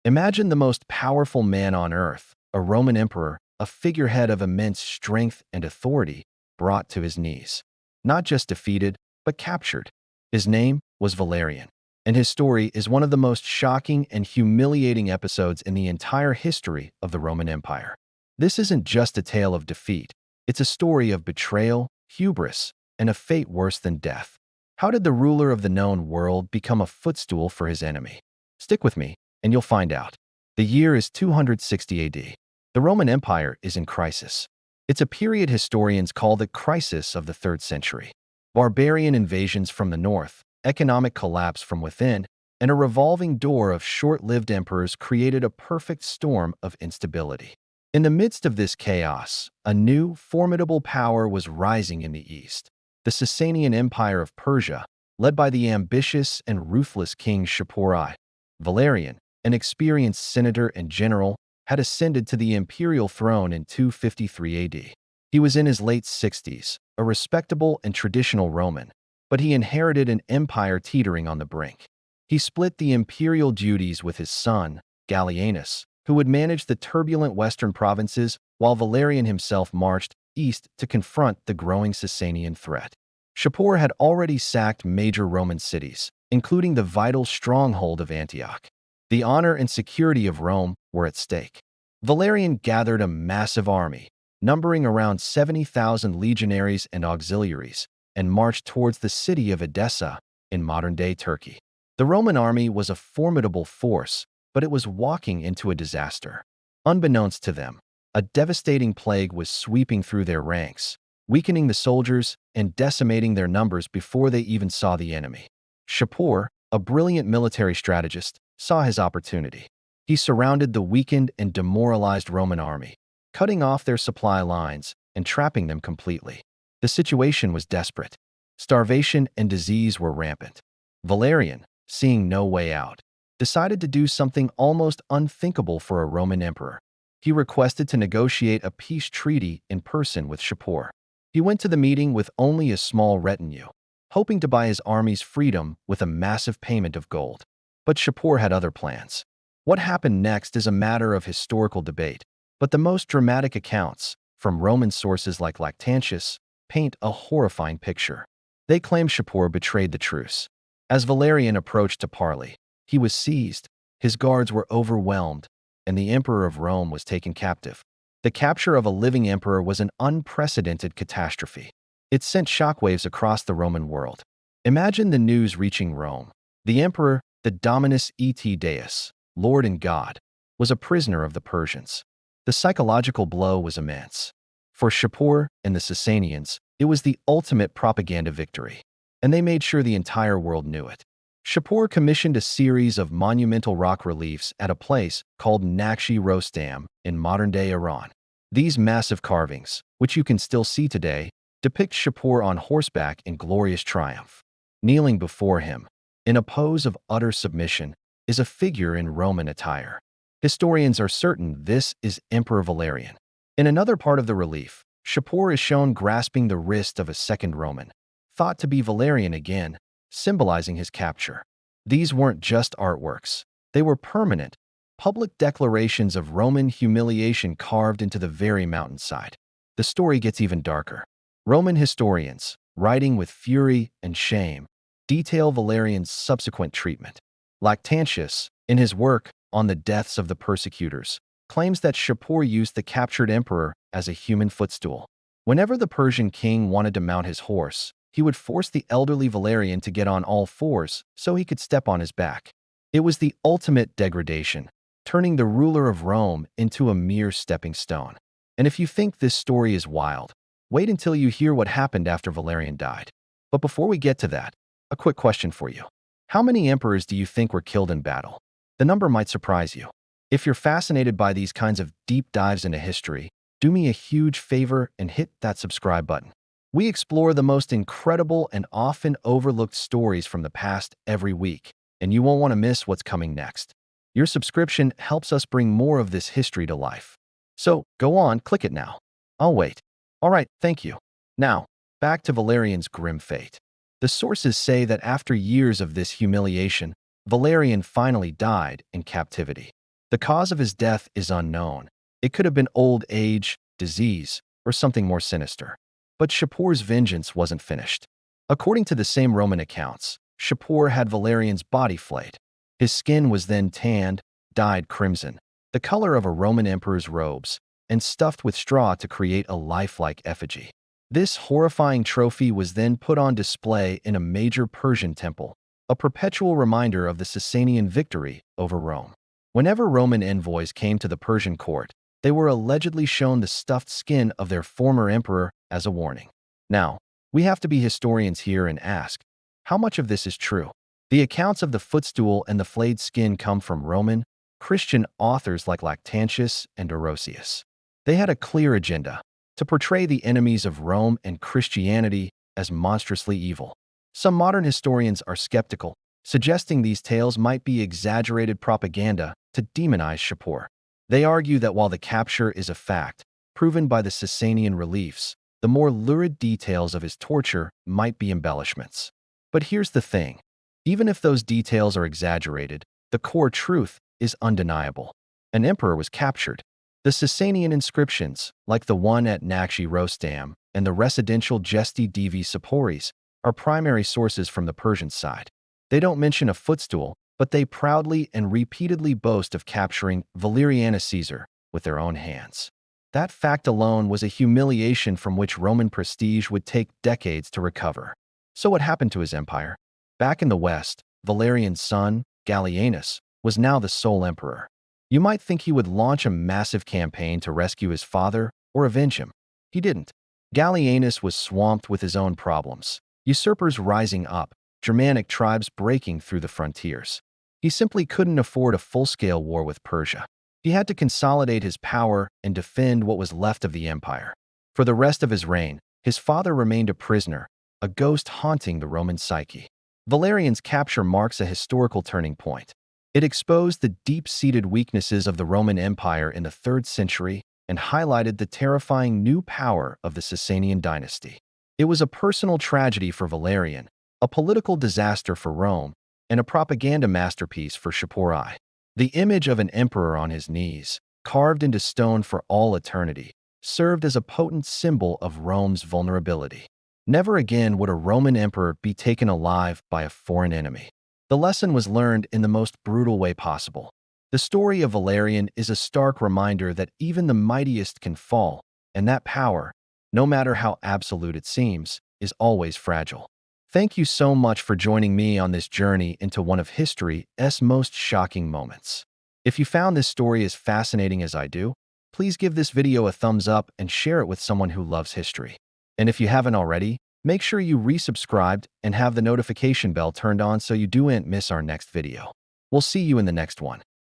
Imagine the most powerful man on earth, a Roman emperor, a figurehead of immense strength and authority, brought to his knees. Not just defeated, but captured. His name was Valerian, and his story is one of the most shocking and humiliating episodes in the entire history of the Roman Empire. This isn't just a tale of defeat, it's a story of betrayal, hubris, and a fate worse than death. How did the ruler of the known world become a footstool for his enemy? Stick with me, and you'll find out. The year is 260 AD. The Roman Empire is in crisis. It's a period historians call the crisis of the 3rd century. Barbarian invasions from the north, economic collapse from within, and a revolving door of short-lived emperors created a perfect storm of instability. In the midst of this chaos, a new, formidable power was rising in the east. The Sasanian Empire of Persia, led by the ambitious and ruthless king Shapur I. Valerian, an experienced senator and general, had ascended to the imperial throne in 253 AD. He was in his late 60s, a respectable and traditional Roman, but he inherited an empire teetering on the brink. He split the imperial duties with his son, Gallienus, who would manage the turbulent western provinces while Valerian himself marched east to confront the growing Sasanian threat. Shapur had already sacked major Roman cities, including the vital stronghold of Antioch. The honor and security of Rome were at stake. Valerian gathered a massive army, numbering around 70,000 legionaries and auxiliaries, and marched towards the city of Edessa in modern-day Turkey. The Roman army was a formidable force, but it was walking into a disaster. Unbeknownst to them, a devastating plague was sweeping through their ranks, weakening the soldiers and decimating their numbers before they even saw the enemy. Shapur, a brilliant military strategist, saw his opportunity. He surrounded the weakened and demoralized Roman army, cutting off their supply lines and trapping them completely. The situation was desperate. Starvation and disease were rampant. Valerian, seeing no way out, decided to do something almost unthinkable for a Roman emperor. He requested to negotiate a peace treaty in person with Shapur. He went to the meeting with only a small retinue, hoping to buy his army's freedom with a massive payment of gold. But Shapur had other plans. What happened next is a matter of historical debate, but the most dramatic accounts, from Roman sources like Lactantius, paint a horrifying picture. They claim Shapur betrayed the truce. As Valerian approached to parley, he was seized, his guards were overwhelmed, and the Emperor of Rome was taken captive. The capture of a living emperor was an unprecedented catastrophe. It sent shockwaves across the Roman world. Imagine the news reaching Rome. The emperor, the Dominus et Deus, Lord and God, was a prisoner of the Persians. The psychological blow was immense. For Shapur and the Sasanians, it was the ultimate propaganda victory, and they made sure the entire world knew it. Shapur commissioned a series of monumental rock reliefs at a place called Nakshi-Rostam in modern-day Iran. These massive carvings, which you can still see today, depict Shapur on horseback in glorious triumph. Kneeling before him, in a pose of utter submission, is a figure in Roman attire. Historians are certain this is Emperor Valerian. In another part of the relief, Shapur is shown grasping the wrist of a second Roman, thought to be Valerian again, symbolizing his capture. These weren't just artworks. They were permanent, public declarations of Roman humiliation carved into the very mountainside. The story gets even darker. Roman historians, writing with fury and shame, detail Valerian's subsequent treatment. Lactantius, in his work on the deaths of the persecutors, claims that Shapur used the captured emperor as a human footstool. Whenever the Persian king wanted to mount his horse, he would force the elderly Valerian to get on all fours so he could step on his back. It was the ultimate degradation, turning the ruler of Rome into a mere stepping stone. And if you think this story is wild, wait until you hear what happened after Valerian died. But before we get to that, a quick question for you. How many emperors do you think were killed in battle? The number might surprise you. If you're fascinated by these kinds of deep dives into history, do me a huge favor and hit that subscribe button. We explore the most incredible and often overlooked stories from the past every week, and you won't want to miss what's coming next. Your subscription helps us bring more of this history to life. So go on, click it now. I'll wait. All right, thank you. Now, back to Valerian's grim fate. The sources say that after years of this humiliation, Valerian finally died in captivity. The cause of his death is unknown. It could have been old age, disease, or something more sinister. But Shapur's vengeance wasn't finished. According to the same Roman accounts, Shapur had Valerian's body flayed. His skin was then tanned, dyed crimson, the color of a Roman emperor's robes, and stuffed with straw to create a lifelike effigy. This horrifying trophy was then put on display in a major Persian temple, a perpetual reminder of the Sasanian victory over Rome. Whenever Roman envoys came to the Persian court, they were allegedly shown the stuffed skin of their former emperor as a warning. Now, we have to be historians here and ask, how much of this is true? The accounts of the footstool and the flayed skin come from Roman, Christian authors like Lactantius and Orosius. They had a clear agenda: to portray the enemies of Rome and Christianity as monstrously evil. Some modern historians are skeptical, suggesting these tales might be exaggerated propaganda to demonize Shapur. They argue that while the capture is a fact, proven by the Sasanian reliefs, the more lurid details of his torture might be embellishments. But here's the thing: even if those details are exaggerated, the core truth is undeniable. An emperor was captured. The Sasanian inscriptions, like the one at Nakshi Rostam and the residential Gesti Divi Saporis, are primary sources from the Persian side. They don't mention a footstool, but they proudly and repeatedly boast of capturing Valerian Caesar with their own hands. That fact alone was a humiliation from which Roman prestige would take decades to recover. So what happened to his empire? Back in the West, Valerian's son, Gallienus, was now the sole emperor. You might think he would launch a massive campaign to rescue his father or avenge him. He didn't. Gallienus was swamped with his own problems: usurpers rising up, Germanic tribes breaking through the frontiers. He simply couldn't afford a full-scale war with Persia. He had to consolidate his power and defend what was left of the empire. For the rest of his reign, his father remained a prisoner, a ghost haunting the Roman psyche. Valerian's capture marks a historical turning point. It exposed the deep-seated weaknesses of the Roman Empire in the 3rd century and highlighted the terrifying new power of the Sasanian dynasty. It was a personal tragedy for Valerian, a political disaster for Rome, and a propaganda masterpiece for Shapur I. The image of an emperor on his knees, carved into stone for all eternity, served as a potent symbol of Rome's vulnerability. Never again would a Roman emperor be taken alive by a foreign enemy. The lesson was learned in the most brutal way possible. The story of Valerian is a stark reminder that even the mightiest can fall, and that power, no matter how absolute it seems, is always fragile. Thank you so much for joining me on this journey into one of history's most shocking moments. If you found this story as fascinating as I do, please give this video a thumbs up and share it with someone who loves history. And if you haven't already, make sure you resubscribed and have the notification bell turned on so you don't miss our next video. We'll see you in the next one.